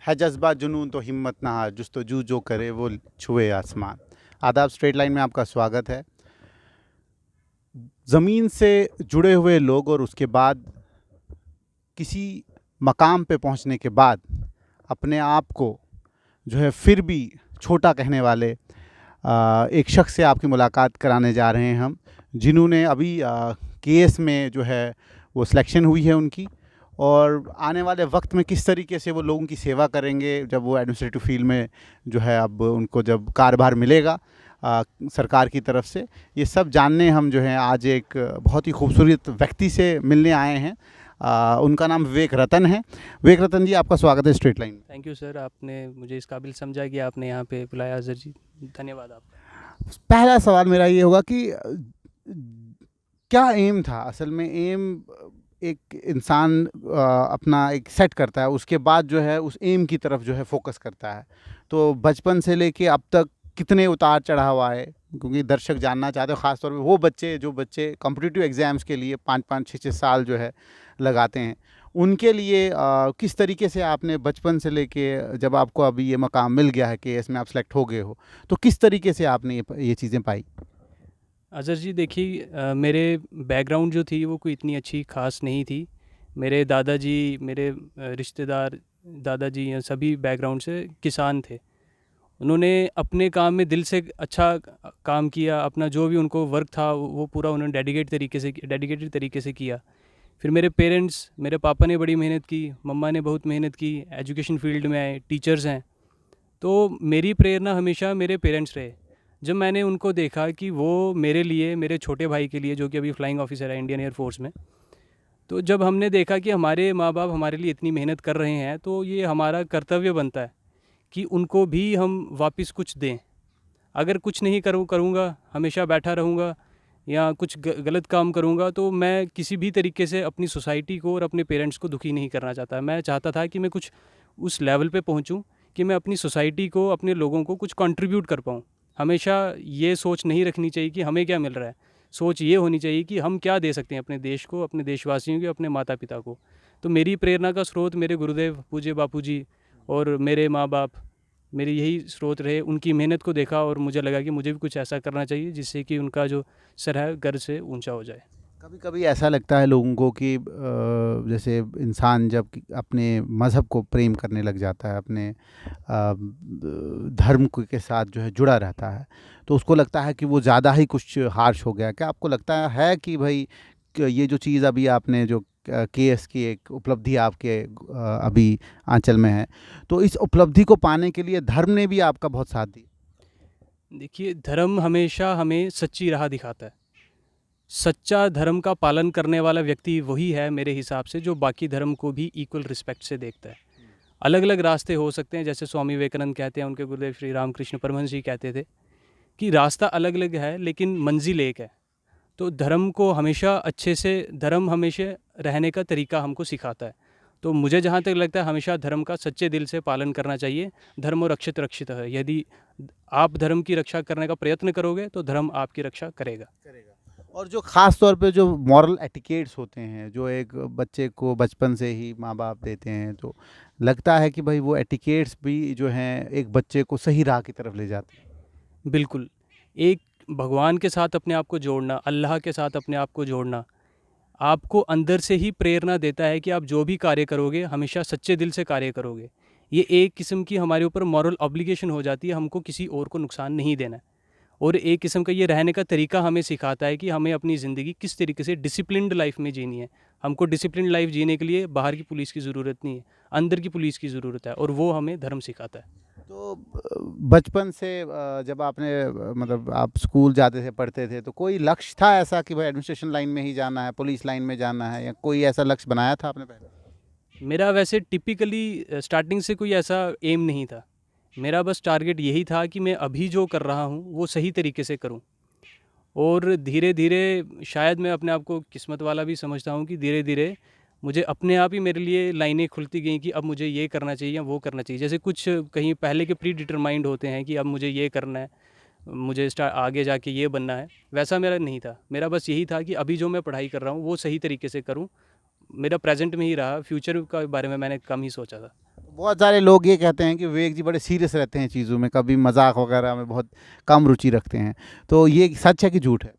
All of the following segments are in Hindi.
है जज्बा जुनून तो हिम्मत ना हार, जुस्तजू जो करे वो छुए आसमान। आदाब, स्ट्रेट लाइन में आपका स्वागत है। ज़मीन से जुड़े हुए लोग और उसके बाद किसी मकाम पे पहुंचने के बाद अपने आप को जो है फिर भी छोटा कहने वाले एक शख्स से आपकी मुलाकात कराने जा रहे हैं हम, जिन्होंने अभी केएस में जो है वो सिलेक्शन हुई है उनकी, और आने वाले वक्त में किस तरीके से वो लोगों की सेवा करेंगे जब वो एडमिनिस्ट्रेटिव फील्ड में जो है अब उनको जब कार्यभार मिलेगा सरकार की तरफ से, ये सब जानने हम जो है आज एक बहुत ही खूबसूरत व्यक्ति से मिलने आए हैं। उनका नाम विवेक रतन है। विवेक रतन जी, आपका स्वागत है स्ट्रेट लाइन में। थैंक यू सर, आपने मुझे इस काबिल समझा कि आपने यहाँ पे बुलाया। अजहर जी, धन्यवाद आपका। पहला सवाल मेरा ये होगा कि क्या एम था असल में? एम एक इंसान अपना एक सेट करता है, उसके बाद जो है उस एम की तरफ जो है फोकस करता है। तो बचपन से लेके अब तक कितने उतार चढ़ाव आए, क्योंकि दर्शक जानना चाहते हैं, ख़ासतौर पे वो बच्चे जो बच्चे कॉम्पिटिटिव एग्ज़ाम्स के लिए 5-5 6-6 साल जो है लगाते हैं, उनके लिए किस तरीके से आपने बचपन से लेके जब आपको अभी ये मकाम मिल गया है केएस में आप सेलेक्ट हो गए हो, तो किस तरीके से आपने ये चीज़ें पाई? अजहर जी देखिए, मेरे बैकग्राउंड जो थी वो कोई इतनी अच्छी खास नहीं थी। मेरे दादाजी, मेरे रिश्तेदार दादाजी या सभी बैकग्राउंड से किसान थे। उन्होंने अपने काम में दिल से अच्छा काम किया। अपना जो भी उनको वर्क था वो पूरा उन्होंने डेडिकेटेड तरीके से किया। फिर मेरे पेरेंट्स, मेरे पापा ने बड़ी मेहनत की, मम्मा ने बहुत मेहनत की, एजुकेशन फील्ड में आए, टीचर्स हैं। तो मेरी प्रेरणा हमेशा मेरे पेरेंट्स रहे। जब मैंने उनको देखा कि वो मेरे लिए, मेरे छोटे भाई के लिए जो कि अभी फ्लाइंग ऑफिसर है इंडियन एयरफोर्स में, तो जब हमने देखा कि हमारे माँ बाप हमारे लिए इतनी मेहनत कर रहे हैं, तो ये हमारा कर्तव्य बनता है कि उनको भी हम वापस कुछ दें। अगर कुछ नहीं करूँगा, हमेशा बैठा रहूँगा या कुछ गलत काम करूँगा, तो मैं किसी भी तरीके से अपनी सोसाइटी को और अपने पेरेंट्स को दुखी नहीं करना चाहता। मैं चाहता था कि मैं कुछ उस लेवल पे पहुँचूँ कि मैं अपनी सोसाइटी को, अपने लोगों को कुछ कंट्रीब्यूट कर पाऊँ। हमेशा ये सोच नहीं रखनी चाहिए कि हमें क्या मिल रहा है। सोच ये होनी चाहिए कि हम क्या दे सकते हैं अपने देश को, अपने देशवासियों को, अपने माता पिता को। तो मेरी प्रेरणा का स्रोत मेरे गुरुदेव पूज्य बापूजी और मेरे माँ बाप, मेरे यही स्रोत रहे। उनकी मेहनत को देखा और मुझे लगा कि मुझे भी कुछ ऐसा करना चाहिए जिससे कि उनका जो सर है गर्व से ऊंचा हो जाए। कभी कभी ऐसा लगता है लोगों को कि जैसे इंसान जब अपने मज़हब को प्रेम करने लग जाता है, अपने धर्म के साथ जो है जुड़ा रहता है, तो उसको लगता है कि वो ज़्यादा ही कुछ हार्श हो गया। क्या आपको लगता है कि भाई ये जो चीज़ अभी आपने जो केएस की एक उपलब्धि आपके अभी आंचल में है, तो इस उपलब्धि को पाने के लिए धर्म ने भी आपका बहुत साथ दिया? देखिए, धर्म हमेशा हमें सच्ची राह दिखाता है। सच्चा धर्म का पालन करने वाला व्यक्ति वही है मेरे हिसाब से जो बाकी धर्म को भी इक्वल रिस्पेक्ट से देखता है। अलग अलग रास्ते हो सकते हैं, जैसे स्वामी विवेकानंद कहते हैं, उनके गुरुदेव श्री रामकृष्ण परमहंस जी कहते थे कि रास्ता अलग अलग है लेकिन मंजिल एक है। तो धर्म को हमेशा अच्छे से, धर्म हमेशा रहने का तरीका हमको सिखाता है। तो मुझे जहाँ तक लगता है हमेशा धर्म का सच्चे दिल से पालन करना चाहिए। धर्म रक्षित रक्षित है। यदि आप धर्म की रक्षा करने का प्रयत्न करोगे तो धर्म आपकी रक्षा करेगा। और जो ख़ास तौर पे जो मॉरल एटिकेट्स होते हैं, जो एक बच्चे को बचपन से ही माँ बाप देते हैं, तो लगता है कि भाई वो एटिकेट्स भी जो हैं एक बच्चे को सही राह की तरफ ले जाते हैं। बिल्कुल। एक भगवान के साथ अपने आप को जोड़ना, अल्लाह के साथ अपने आप को जोड़ना, आपको अंदर से ही प्रेरणा देता है कि आप जो भी कार्य करोगे हमेशा सच्चे दिल से कार्य करोगे। ये एक किस्म की हमारे ऊपर मॉरल ऑब्लिगेशन हो जाती है, हमको किसी और को नुकसान नहीं देना है। और एक किस्म का ये रहने का तरीका हमें सिखाता है कि हमें अपनी ज़िंदगी किस तरीके से डिसिप्लिन्ड लाइफ में जीनी है। हमको डिसिप्लिन्ड लाइफ जीने के लिए बाहर की पुलिस की ज़रूरत नहीं है, अंदर की पुलिस की ज़रूरत है, और वो हमें धर्म सिखाता है। तो बचपन से जब आपने मतलब आप स्कूल जाते थे, पढ़ते थे, तो कोई लक्ष्य था ऐसा कि भाई एडमिनिस्ट्रेशन लाइन में ही जाना है, पुलिस लाइन में जाना है, या कोई ऐसा लक्ष्य बनाया था आपने पहले? मेरा वैसे टिपिकली स्टार्टिंग से कोई ऐसा एम नहीं था। मेरा बस टारगेट यही था कि मैं अभी जो कर रहा हूँ वो सही तरीके से करूँ। और धीरे धीरे शायद मैं अपने आप को किस्मत वाला भी समझता हूँ कि धीरे धीरे मुझे अपने आप ही मेरे लिए लाइनें खुलती गई कि अब मुझे ये करना चाहिए या वो करना चाहिए। जैसे कुछ कहीं पहले के प्री डिटरमाइंड होते हैं कि अब मुझे ये करना है, मुझे आगे जाके ये बनना है। वैसा मेरा नहीं था। मेरा बस यही था कि अभी जो मैं पढ़ाई कर रहा हूँ वो सही तरीके से करूँ, मेरा प्रेजेंट में ही रहा, फ्यूचर का बारे में मैंने कम ही सोचा था। बहुत सारे लोग ये कहते हैं कि विवेक जी बड़े सीरियस रहते हैं चीज़ों में, कभी मजाक वगैरह में बहुत कम रुचि रखते हैं, तो ये सच है कि झूठ है?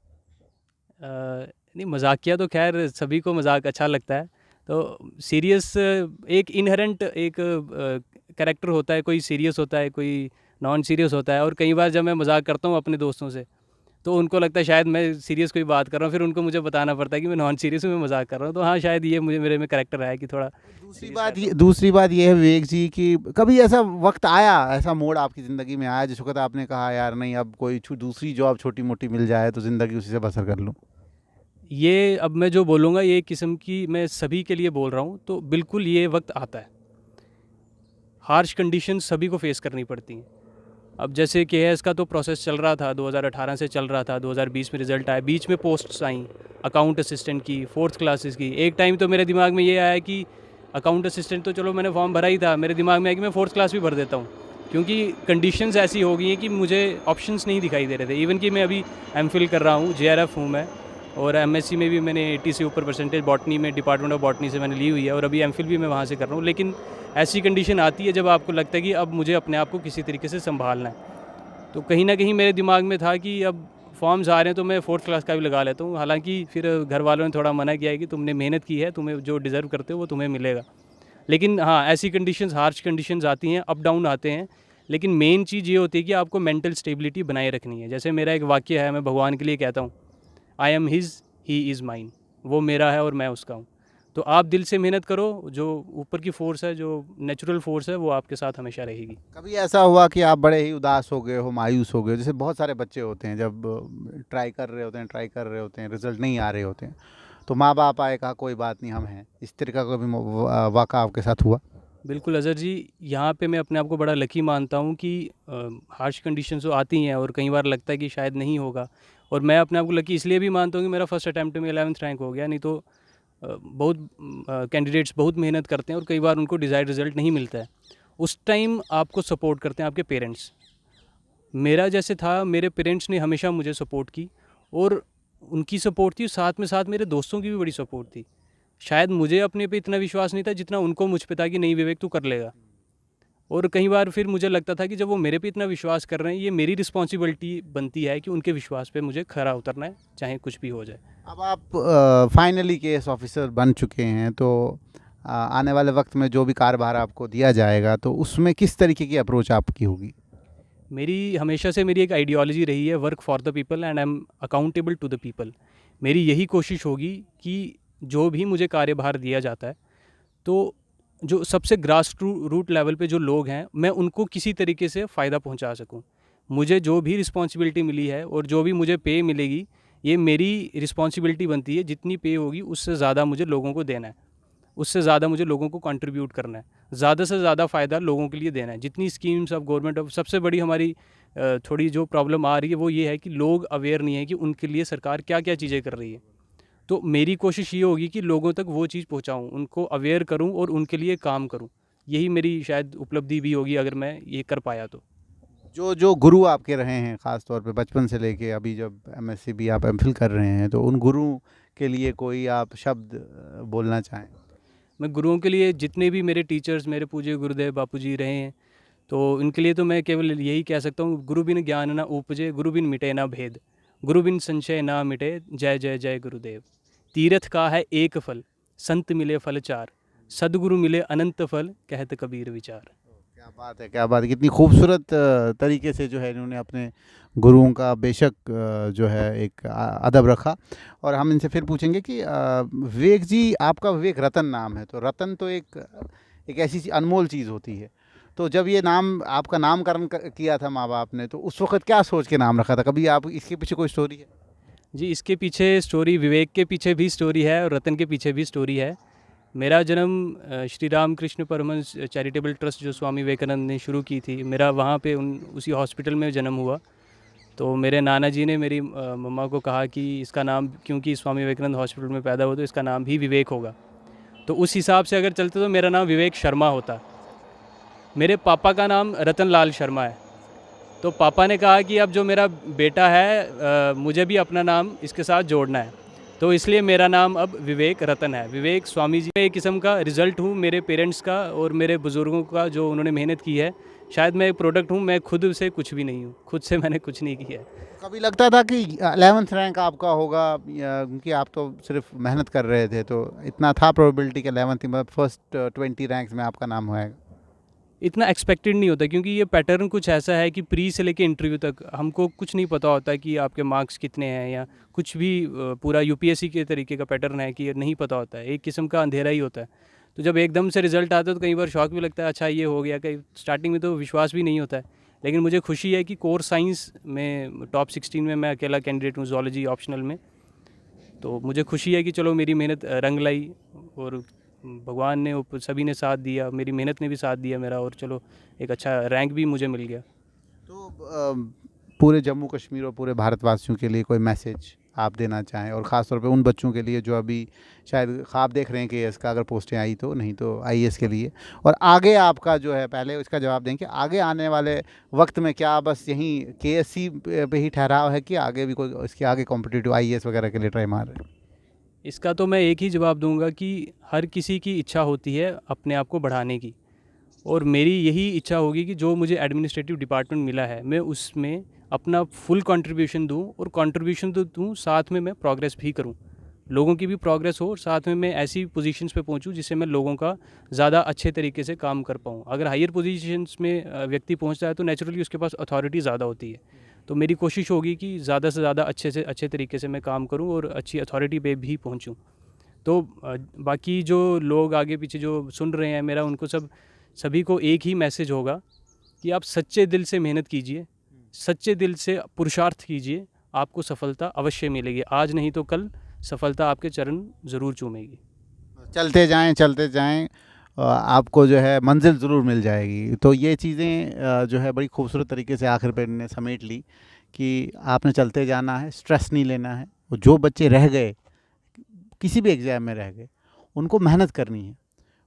नहीं, मजाकिया तो खैर सभी को मजाक अच्छा लगता है। तो सीरियस एक इनहेरेंट एक कैरेक्टर होता है, कोई सीरियस होता है, कोई नॉन सीरियस होता है। और कई बार जब मैं मजाक करता हूँ अपने दोस्तों से, तो उनको लगता है शायद मैं सीरियस कोई बात कर रहा हूँ, फिर उनको मुझे बताना पड़ता है कि मैं नॉन सीरियस हूँ, मैं मजाक कर रहा हूँ। तो हाँ, शायद ये मुझे मेरे में कैरेक्टर है कि थोड़ा दूसरी serious बात रहता ये हूँ। दूसरी बात ये है विवेक जी कि कभी ऐसा वक्त आया, ऐसा मोड़ आपकी ज़िंदगी में आया जिस वक्त आपने कहा यार नहीं, अब कोई दूसरी जॉब छोटी मोटी मिल जाए तो ज़िंदगी उसी से बसर कर लूँ? ये अब मैं जो बोलूँगा ये एक किस्म की मैं सभी के लिए बोल रहा हूँ, तो बिल्कुल ये वक्त आता है। हार्श कंडीशन सभी को फेस करनी पड़ती हैं। अब जैसे केएएस का तो प्रोसेस चल रहा था, 2018 से चल रहा था, 2020 में रिज़ल्ट आया, बीच में पोस्ट्स आई अकाउंट असिस्टेंट की, 4th क्लासेस की। एक टाइम तो मेरे दिमाग में ये आया कि अकाउंट असिस्टेंट तो चलो मैंने फॉर्म भरा ही था, मेरे दिमाग में आया कि मैं 4th क्लास भी भर देता हूँ, क्योंकि कंडीशंस ऐसी हो गई हैं कि मुझे ऑप्शंस नहीं दिखाई दे रहे थे। इवन कि मैं अभी एमफिल कर रहा हूँ, जेआरएफ हूँ मैं, और एमएससी में भी मैंने 80 से ऊपर परसेंटेज बॉटनी में, डिपार्टमेंट ऑफ बॉटनी से मैंने ली हुई है, और अभी एमफिल भी मैं वहाँ से कर रहा हूँ। लेकिन ऐसी कंडीशन आती है जब आपको लगता है कि अब मुझे अपने आप को किसी तरीके से संभालना है। तो कहीं ना कहीं मेरे दिमाग में था कि अब फॉर्म्स आ रहे हैं तो मैं 4th क्लास का भी लगा लेता हूँ। हालांकि फिर घर वालों ने थोड़ा मना किया है कि तुमने मेहनत की है, तुम्हें जो डिज़र्व करते हो वो तुम्हें मिलेगा। लेकिन हाँ, ऐसी कंडीशंस, हार्श कंडीशंस आती हैं, अप डाउन आते हैं। लेकिन मेन चीज़ ये होती है कि आपको मेंटल स्टेबिलिटी बनाए रखनी है। जैसे मेरा एक वाक्य है, मैं भगवान के लिए कहता हूँ, I am his, he is mine. वो मेरा है और मैं उसका हूँ। तो आप दिल से मेहनत करो, जो ऊपर की फोर्स है, जो नेचुरल फोर्स है, वो आपके साथ हमेशा रहेगी। कभी ऐसा हुआ कि आप बड़े ही उदास हो गए हो, मायूस हो गए हो, जैसे बहुत सारे बच्चे होते हैं जब ट्राई कर रहे होते हैं रिजल्ट नहीं आ रहे होते हैं, तो माँ बाप आए, कहा कोई बात नहीं हम हैं, इस तरह का कभी वाक़ा आपके साथ हुआ? बिल्कुल अज़हर जी, यहाँ पे मैं अपने आप को बड़ा लकी मानता हूँ कि हार्श कंडीशंस तो आती हैं और कई बार लगता है कि शायद नहीं होगा। और मैं अपने आप को लकी इसलिए भी मानता हूँ कि मेरा फर्स्ट अटैम्प्ट में 11th रैंक हो गया। नहीं तो बहुत कैंडिडेट्स बहुत मेहनत करते हैं और कई बार उनको डिज़ायर्ड रिज़ल्ट नहीं मिलता है। उस टाइम आपको सपोर्ट करते हैं आपके पेरेंट्स। मेरा जैसे था, मेरे पेरेंट्स ने हमेशा मुझे सपोर्ट की, और उनकी सपोर्ट थी, साथ में साथ मेरे दोस्तों की भी बड़ी सपोर्ट थी। शायद मुझे अपने पे इतना विश्वास नहीं था जितना उनको मुझ पे था कि नहीं विवेक, तू कर लेगा। और कई बार फिर मुझे लगता था कि जब वो मेरे पे इतना विश्वास कर रहे हैं, ये मेरी रिस्पॉन्सिबिलिटी बनती है कि उनके विश्वास पे मुझे खरा उतरना है, चाहे कुछ भी हो जाए। अब आप फाइनली केस ऑफिसर बन चुके हैं, तो आने वाले वक्त में जो भी कार्यभार आपको दिया जाएगा तो उसमें किस तरीके की अप्रोच आपकी होगी? मेरी हमेशा से मेरी एक आइडियोलॉजी रही है, work for the people and I am accountable to the people. मेरी यही कोशिश होगी कि जो भी मुझे कार्यभार दिया जाता है, तो जो सबसे ग्रास रूट लेवल पे जो लोग हैं, मैं उनको किसी तरीके से फ़ायदा पहुंचा सकूं। मुझे जो भी रिस्पॉन्सिबिलिटी मिली है और जो भी मुझे पे मिलेगी, ये मेरी रिस्पॉन्सिबिलिटी बनती है। जितनी पे होगी उससे ज़्यादा मुझे लोगों को देना है, उससे ज़्यादा मुझे लोगों को कंट्रीब्यूट करना है, ज़्यादा से ज़्यादा फ़ायदा लोगों के लिए देना है। जितनी स्कीम्स ऑफ गवर्नमेंट ऑफ, सबसे बड़ी हमारी थोड़ी जो प्रॉब्लम आ रही है वो ये है कि लोग अवेयर नहीं है कि उनके लिए सरकार क्या क्या चीज़ें कर रही है। तो मेरी कोशिश ये होगी कि लोगों तक वो चीज़ पहुंचाऊं, उनको अवेयर करूं और उनके लिए काम करूं। यही मेरी शायद उपलब्धि भी होगी अगर मैं ये कर पाया तो। जो जो गुरु आपके रहे हैं ख़ास तौर पे बचपन से लेके अभी जब एमएससी भी आप एमफिल कर रहे हैं, तो उन गुरु के लिए कोई आप शब्द बोलना चाहें? मैं गुरुओं के लिए, जितने भी मेरे टीचर्स, मेरे पूज्य गुरुदेव बापूजी रहे हैं, तो इनके लिए तो मैं केवल यही कह सकता हूँ, गुरु बिन ज्ञान ना उपजे, गुरु बिन मिटे ना भेद, गुरु बिन संशय ना मिटे, जय जय जय गुरुदेव। तीरथ का है एक फल, संत मिले फल चार, सदगुरु मिले अनंत फल, कहत कबीर विचार। क्या बात है, क्या बात है! कितनी खूबसूरत तरीके से जो है इन्होंने अपने गुरुओं का बेशक जो है एक अदब रखा। और हम इनसे फिर पूछेंगे कि विवेक जी, आपका विवेक रतन नाम है, तो रतन तो एक ऐसी अनमोल चीज़ होती है। तो जब ये नाम आपका नामकरण किया था माँ बाप ने, तो उस वक्त क्या सोच के नाम रखा था? कभी आप इसके पीछे कोई स्टोरी है? जी, इसके पीछे स्टोरी, विवेक के पीछे भी स्टोरी है और रतन के पीछे भी स्टोरी है। मेरा जन्म श्री राम कृष्ण परमहंस चैरिटेबल ट्रस्ट जो स्वामी विवेकानंद ने शुरू की थी, मेरा वहाँ पे उसी हॉस्पिटल में जन्म हुआ। तो मेरे नाना जी ने मेरी मम्मा को कहा कि इसका नाम, क्योंकि स्वामी विवेकानंद हॉस्पिटल में पैदा हुआ, तो इसका नाम भी विवेक होगा। तो उस हिसाब से अगर चलते तो मेरा नाम विवेक शर्मा होता। मेरे पापा का नाम रतन लाल शर्मा है। तो पापा ने कहा कि अब जो मेरा बेटा है, मुझे भी अपना नाम इसके साथ जोड़ना है। तो इसलिए मेरा नाम अब विवेक रतन है। विवेक स्वामी जी, मैं एक किस्म का रिज़ल्ट हूँ मेरे पेरेंट्स का और मेरे बुज़ुर्गों का, जो उन्होंने मेहनत की है। शायद मैं एक प्रोडक्ट हूँ, मैं खुद से कुछ भी नहीं हूँ, खुद से मैंने कुछ नहीं किया है। कभी लगता था कि 11th रैंक आपका होगा, क्योंकि आप तो सिर्फ मेहनत कर रहे थे, तो इतना था प्रोबेबिलिटी कि 11th में फर्स्ट 20 रैंक्स में आपका नाम होएगा? इतना एक्सपेक्टेड नहीं होता, क्योंकि ये पैटर्न कुछ ऐसा है कि प्री से लेके इंटरव्यू तक हमको कुछ नहीं पता होता कि आपके मार्क्स कितने हैं या कुछ भी। पूरा यूपीएससी के तरीके का पैटर्न है कि ये नहीं पता होता है, एक किस्म का अंधेरा ही होता है। तो जब एकदम से रिजल्ट आता है तो कई बार शौक भी लगता है, अच्छा ये हो गया। कई स्टार्टिंग में तो विश्वास भी नहीं होता है, लेकिन मुझे खुशी है कि कोर साइंस में टॉप 16 में मैं अकेला कैंडिडेट हूँ, जोलॉजी ऑप्शनल में। तो मुझे खुशी है कि चलो मेरी मेहनत रंग लाई, और भगवान ने सभी ने साथ दिया, मेरी मेहनत ने भी साथ दिया मेरा, और चलो एक अच्छा रैंक भी मुझे मिल गया। तो पूरे जम्मू कश्मीर और पूरे भारतवासियों के लिए कोई मैसेज आप देना चाहें, और ख़ास तौर पे उन बच्चों के लिए जो अभी शायद ख्वाब देख रहे हैं केएएस का, अगर पोस्टें आई तो, नहीं तो आईएएस के लिए, और आगे आपका जो है, पहले इसका जवाब दें कि आगे आने वाले वक्त में क्या बस यहीं केएससी पे ही ठहराव है कि आगे भी कोई इसके आगे कॉम्पिटिटिव आईएएस वगैरह के लिए ट्राई मार रहे हैं? इसका तो मैं एक ही जवाब दूंगा कि हर किसी की इच्छा होती है अपने आप को बढ़ाने की, और मेरी यही इच्छा होगी कि जो मुझे एडमिनिस्ट्रेटिव डिपार्टमेंट मिला है मैं उसमें अपना फुल कंट्रीब्यूशन दूं, और कंट्रीब्यूशन तो दूं, साथ में मैं प्रोग्रेस भी करूं, लोगों की भी प्रोग्रेस हो, और साथ में मैं ऐसी पोजीशंस पे पहुंचूं जिससे मैं लोगों का ज़्यादा अच्छे तरीके से काम कर पाऊं। अगर हायर पोजीशंस में व्यक्ति पहुंचता है तो नेचुरली उसके पास अथॉरिटी ज़्यादा होती है। तो मेरी कोशिश होगी कि ज़्यादा से ज़्यादा अच्छे से अच्छे तरीके से मैं काम करूं और अच्छी अथॉरिटी पे भी पहुंचूं। तो बाकी जो लोग आगे पीछे जो सुन रहे हैं मेरा, उनको सभी को एक ही मैसेज होगा कि आप सच्चे दिल से मेहनत कीजिए, सच्चे दिल से पुरुषार्थ कीजिए, आपको सफलता अवश्य मिलेगी। आज नहीं तो कल सफलता आपके चरण ज़रूर चूमेगी। चलते जाएं चलते जाएं, आपको जो है मंजिल ज़रूर मिल जाएगी। तो ये चीज़ें जो है बड़ी खूबसूरत तरीके से आखिर पे इन्होंने समेट ली कि आपने चलते जाना है, स्ट्रेस नहीं लेना है, और जो बच्चे रह गए, किसी भी एग्ज़ाम में रह गए, उनको मेहनत करनी है।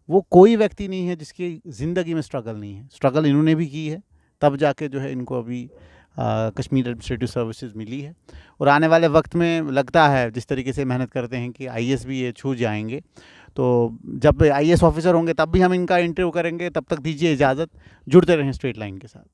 वो कोई व्यक्ति नहीं है जिसकी ज़िंदगी में स्ट्रगल नहीं है। स्ट्रगल इन्होंने भी की है, तब जाके जो है इनको अभी कश्मीर एडमिनिस्ट्रेटिव सर्विसेज मिली है। और आने वाले वक्त में लगता है जिस तरीके से मेहनत करते हैं कि आईएएस भी ये छू जाएंगे। तो जब आईएएस ऑफिसर होंगे तब भी हम इनका इंटरव्यू करेंगे। तब तक दीजिए इजाज़त, जुड़ते रहें स्ट्रेट लाइन के साथ।